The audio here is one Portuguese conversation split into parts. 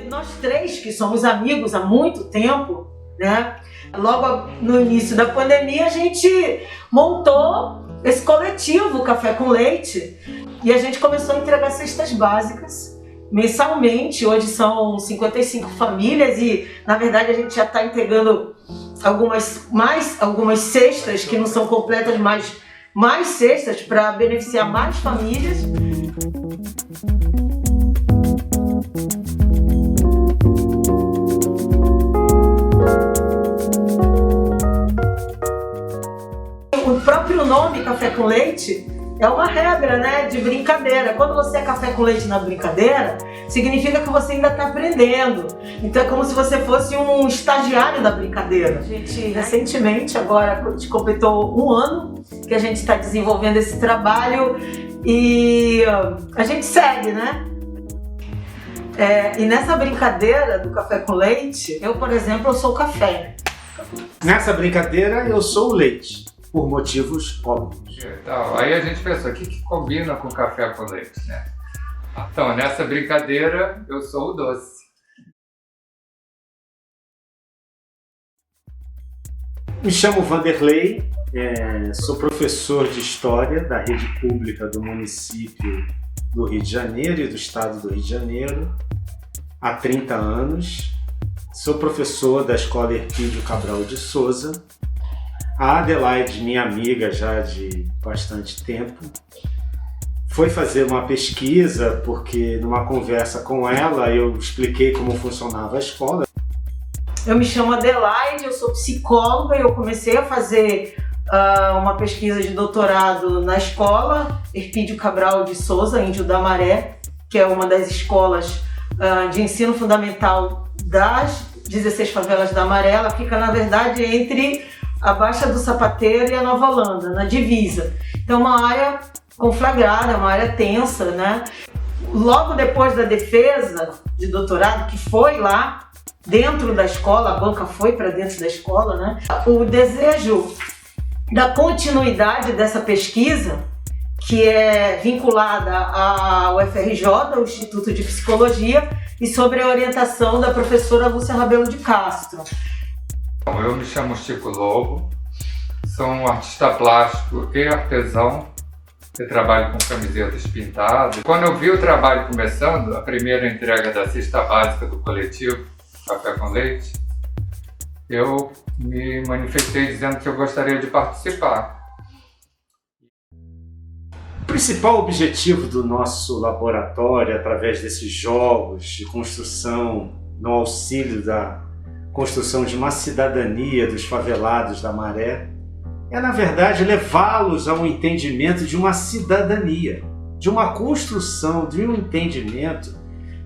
Nós três, que somos amigos há muito tempo, né? Logo no início da pandemia, a gente montou esse coletivo Café com Leite e a gente começou a entregar cestas básicas mensalmente. Hoje são 55 famílias e, na verdade, a gente já está entregando algumas cestas que não são completas, mas mais cestas para beneficiar mais famílias. O próprio nome Café com Leite é uma regra, né, de brincadeira. Quando você é café com leite na brincadeira, significa que você ainda está aprendendo. Então é como se você fosse um estagiário da brincadeira. A gente recentemente, agora, completou um ano que a gente está desenvolvendo esse trabalho e a gente segue, né? E nessa brincadeira do café com leite, eu, por exemplo, eu sou o café. Nessa brincadeira, eu sou o leite. Por motivos óbvios. Então, aí a gente pensou, o que combina com café com leite, né? Então, nessa brincadeira, eu sou o doce. Me chamo Vanderlei, sou professor de História da rede pública do município do Rio de Janeiro e do estado do Rio de Janeiro há 30 anos. Sou professor da Escola Herpídio Cabral de Souza. A Adelaide, minha amiga já de bastante tempo, foi fazer uma pesquisa porque numa conversa com ela eu expliquei como funcionava a escola. Eu me chamo Adelaide, eu sou psicóloga e eu comecei a fazer uma pesquisa de doutorado na escola Herpídio Cabral de Souza, Índio da Maré, que é uma das escolas de ensino fundamental das 16 favelas da Maré. Ela fica, na verdade, entre a Baixa do Sapateiro e a Nova Holanda, na divisa. Então, uma área conflagrada, uma área tensa, né? Logo depois da defesa de doutorado, que foi lá dentro da escola, a banca foi para dentro da escola, né? O desejo da continuidade dessa pesquisa, que é vinculada ao FRJ, ao Instituto de Psicologia, e sobre a orientação da professora Lúcia Rabelo de Castro. Eu me chamo Chico Lobo, sou um artista plástico e artesão que trabalho com camisetas pintadas. Quando eu vi o trabalho começando, a primeira entrega da cesta básica do coletivo Café com Leite, eu me manifestei dizendo que eu gostaria de participar. O principal objetivo do nosso laboratório, através desses jogos de construção, no auxílio da construção de uma cidadania dos favelados da Maré, é, na verdade, levá-los a um entendimento de uma cidadania, de uma construção, de um entendimento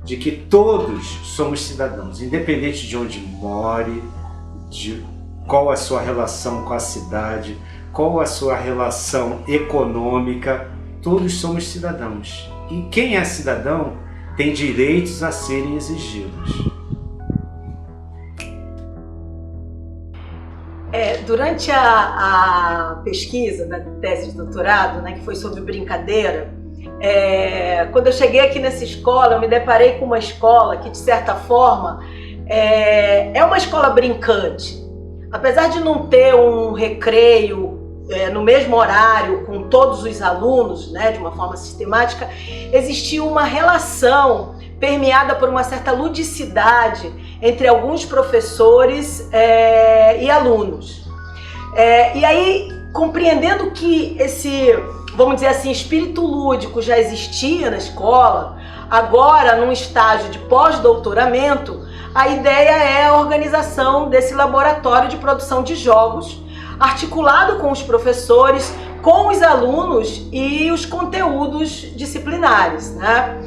de que todos somos cidadãos, independente de onde more, de qual a sua relação com a cidade, qual a sua relação econômica, todos somos cidadãos. E quem é cidadão tem direitos a serem exigidos. Durante a pesquisa da tese de doutorado, né, que foi sobre brincadeira, quando eu cheguei aqui nessa escola, eu me deparei com uma escola que, de certa forma, é uma escola brincante. Apesar de não ter um recreio no mesmo horário com todos os alunos, né, de uma forma sistemática, existia uma relação permeada por uma certa ludicidade entre alguns professores e alunos. E aí, compreendendo que esse, vamos dizer assim, espírito lúdico já existia na escola, agora, num estágio de pós-doutoramento, a ideia é a organização desse laboratório de produção de jogos, articulado com os professores, com os alunos e os conteúdos disciplinares, né?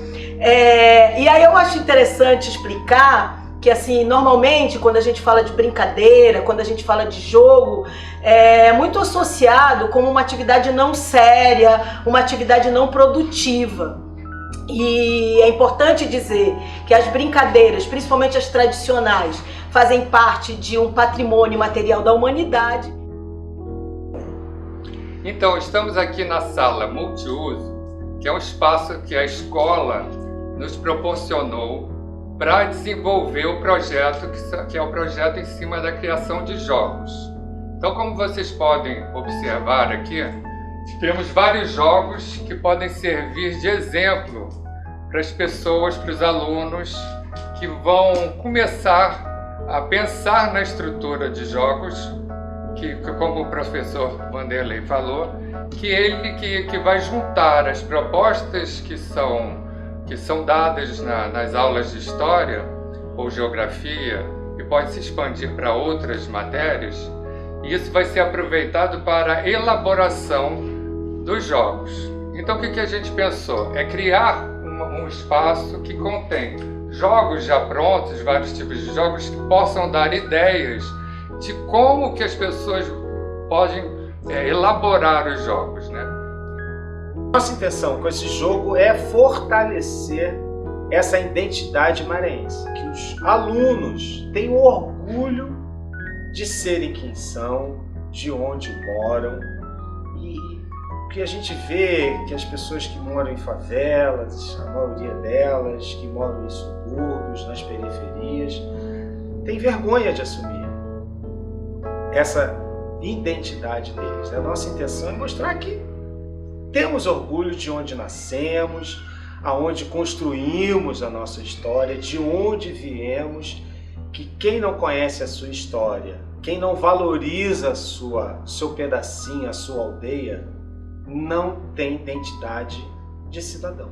E aí eu acho interessante explicar que, assim, normalmente quando a gente fala de brincadeira, quando a gente fala de jogo, é muito associado como uma atividade não séria, uma atividade não produtiva. E é importante dizer que as brincadeiras, principalmente as tradicionais, fazem parte de um patrimônio material da humanidade. Então, estamos aqui na sala multiuso, que é um espaço que a escola nos proporcionou para desenvolver o projeto, que é o projeto em cima da criação de jogos. Então, como vocês podem observar aqui, temos vários jogos que podem servir de exemplo para as pessoas, para os alunos que vão começar a pensar na estrutura de jogos, que como o professor Vanderlei falou, que vai juntar as propostas que são dadas nas aulas de história ou geografia e pode se expandir para outras matérias, e isso vai ser aproveitado para a elaboração dos jogos. Então o que a gente pensou? É criar um espaço que contém jogos já prontos, vários tipos de jogos que possam dar ideias de como que as pessoas podem elaborar os jogos, né? Nossa intenção com esse jogo é fortalecer essa identidade maranhense, que os alunos tenham orgulho de serem quem são, de onde moram, e o que a gente vê que as pessoas que moram em favelas, a maioria delas, que moram em subúrbios, nas periferias, tem vergonha de assumir essa identidade deles. A nossa intenção é mostrar que temos orgulho de onde nascemos, aonde construímos a nossa história, de onde viemos, que quem não conhece a sua história, quem não valoriza seu pedacinho, a sua aldeia, não tem identidade de cidadão.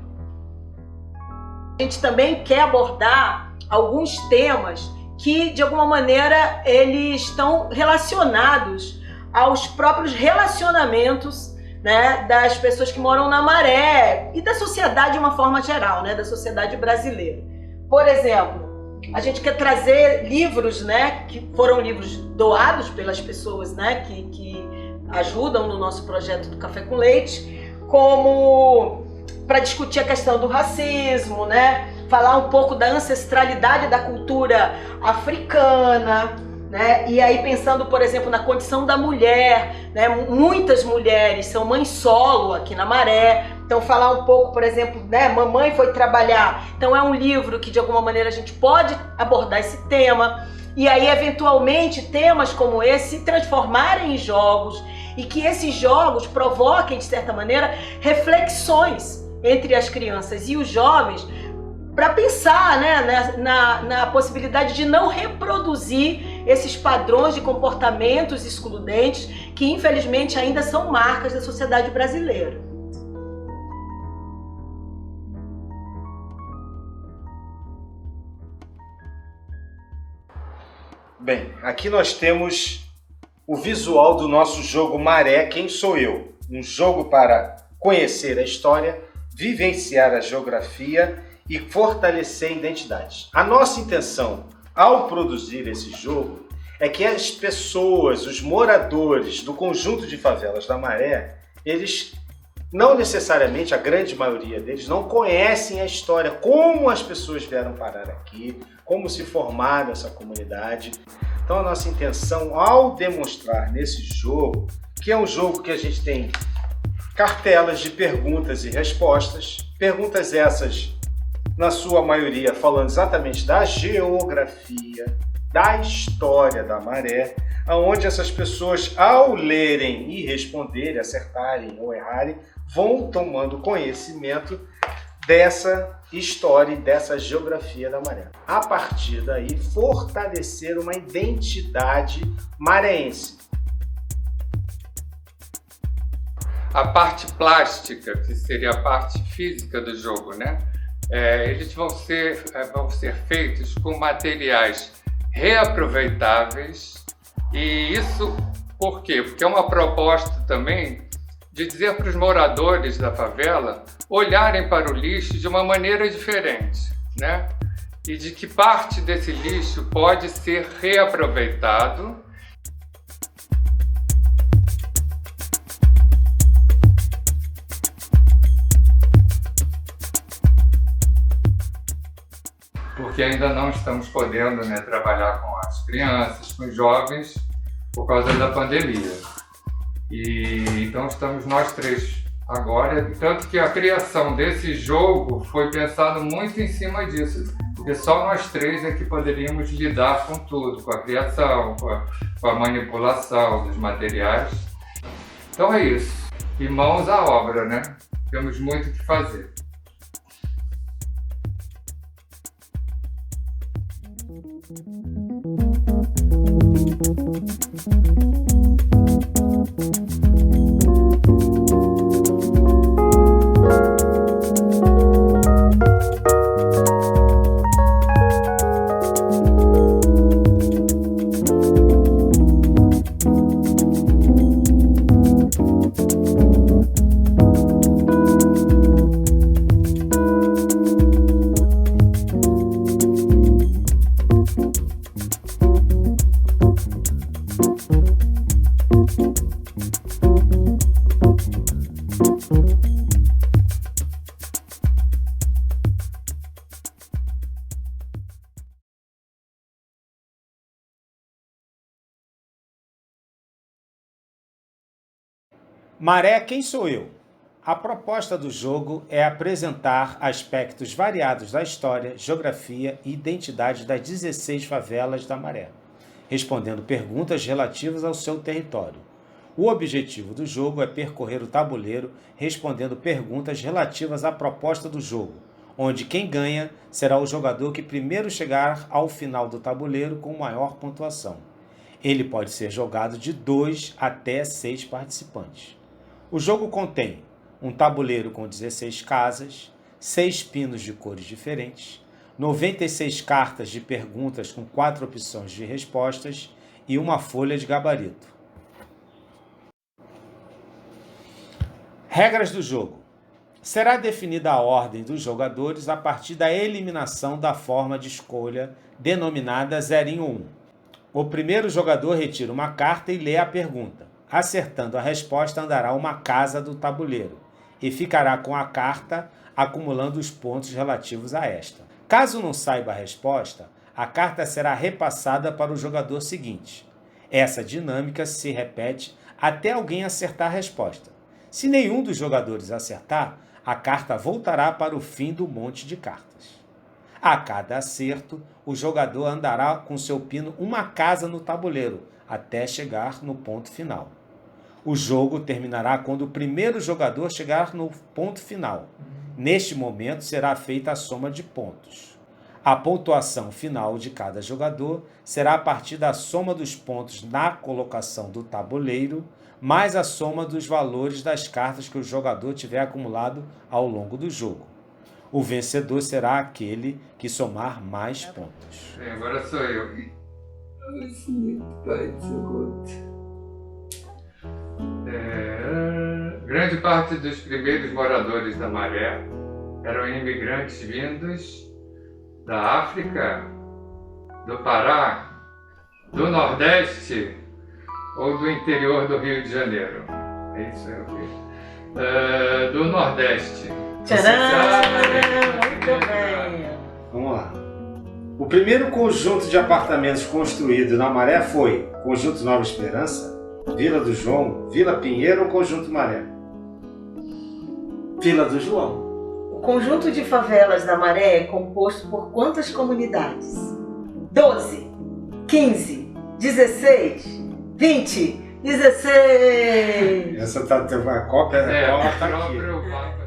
A gente também quer abordar alguns temas que, de alguma maneira, eles estão relacionados aos próprios relacionamentos, né, das pessoas que moram na Maré e da sociedade de uma forma geral, né, da sociedade brasileira. Por exemplo, a gente quer trazer livros, né, que foram livros doados pelas pessoas, né, que ajudam no nosso projeto do Café com Leite, como para discutir a questão do racismo, né, falar um pouco da ancestralidade da cultura africana, né? E aí pensando, por exemplo, na condição da mulher, né? Muitas mulheres são mães solo aqui na Maré, então falar um pouco, por exemplo, né? Mamãe foi trabalhar, então é um livro que de alguma maneira a gente pode abordar esse tema, e aí eventualmente temas como esse se transformarem em jogos, e que esses jogos provoquem, de certa maneira, reflexões entre as crianças e os jovens, para pensar, né, na possibilidade de não reproduzir esses padrões de comportamentos excludentes que, infelizmente, ainda são marcas da sociedade brasileira. Bem, aqui nós temos o visual do nosso jogo Maré, Quem Sou Eu? Um jogo para conhecer a história, vivenciar a geografia e fortalecer a identidade. A nossa intenção ao produzir esse jogo é que as pessoas, os moradores do conjunto de favelas da Maré, eles não necessariamente, a grande maioria deles, não conhecem a história, como as pessoas vieram parar aqui, como se formaram essa comunidade. Então a nossa intenção ao demonstrar nesse jogo, que é um jogo que a gente tem cartelas de perguntas e respostas, perguntas essas na sua maioria falando exatamente da geografia, da história da Maré, onde essas pessoas, ao lerem e responderem, acertarem ou errarem, vão tomando conhecimento dessa história e dessa geografia da Maré. A partir daí, fortalecer uma identidade mareense. A parte plástica, que seria a parte física do jogo, né? Eles vão ser feitos com materiais reaproveitáveis. E isso por quê? Porque é uma proposta também de dizer para os moradores da favela olharem para o lixo de uma maneira diferente, né? E de que parte desse lixo pode ser reaproveitado. Porque ainda não estamos podendo, né, trabalhar com as crianças, com os jovens, por causa da pandemia. E então estamos nós três agora, tanto que a criação desse jogo foi pensado muito em cima disso, porque só nós três é que poderíamos lidar com tudo, com a criação, com a manipulação dos materiais. Então é isso, e mãos à obra, né? Temos muito o que fazer. Maré, quem sou eu? A proposta do jogo é apresentar aspectos variados da história, geografia e identidade das 16 favelas da Maré, respondendo perguntas relativas ao seu território. O objetivo do jogo é percorrer o tabuleiro respondendo perguntas relativas à proposta do jogo, onde quem ganha será o jogador que primeiro chegar ao final do tabuleiro com maior pontuação. Ele pode ser jogado de 2 até 6 participantes. O jogo contém um tabuleiro com 16 casas, 6 pinos de cores diferentes, 96 cartas de perguntas com 4 opções de respostas e uma folha de gabarito. Regras do jogo. Será definida a ordem dos jogadores a partir da eliminação da forma de escolha denominada 0 em 1. O primeiro jogador retira uma carta e lê a pergunta. Acertando a resposta, andará uma casa do tabuleiro e ficará com a carta acumulando os pontos relativos a esta. Caso não saiba a resposta, a carta será repassada para o jogador seguinte. Essa dinâmica se repete até alguém acertar a resposta. Se nenhum dos jogadores acertar, a carta voltará para o fim do monte de cartas. A cada acerto, o jogador andará com seu pino uma casa no tabuleiro, até chegar no ponto final. O jogo terminará quando o primeiro jogador chegar no ponto final. Neste momento será feita a soma de pontos. A pontuação final de cada jogador será a partir da soma dos pontos na colocação do tabuleiro, mais a soma dos valores das cartas que o jogador tiver acumulado ao longo do jogo. O vencedor será aquele que somar mais pontos. Agora sou eu. Grande parte dos primeiros moradores da Maré eram imigrantes vindos da África, do Pará, do Nordeste ou do interior do Rio de Janeiro. É isso aí, do Nordeste. Tcharam! Muito bem! Vamos lá. O primeiro conjunto de apartamentos construído na Maré foi Conjunto Nova Esperança, Vila do João, Vila Pinheiro ou Conjunto Maré? Vila do João. O conjunto de favelas da Maré é composto por quantas comunidades? 12, 15, 16, 20, 16. Essa tá a cópia, É, a cola o tá aqui. próprio Papa.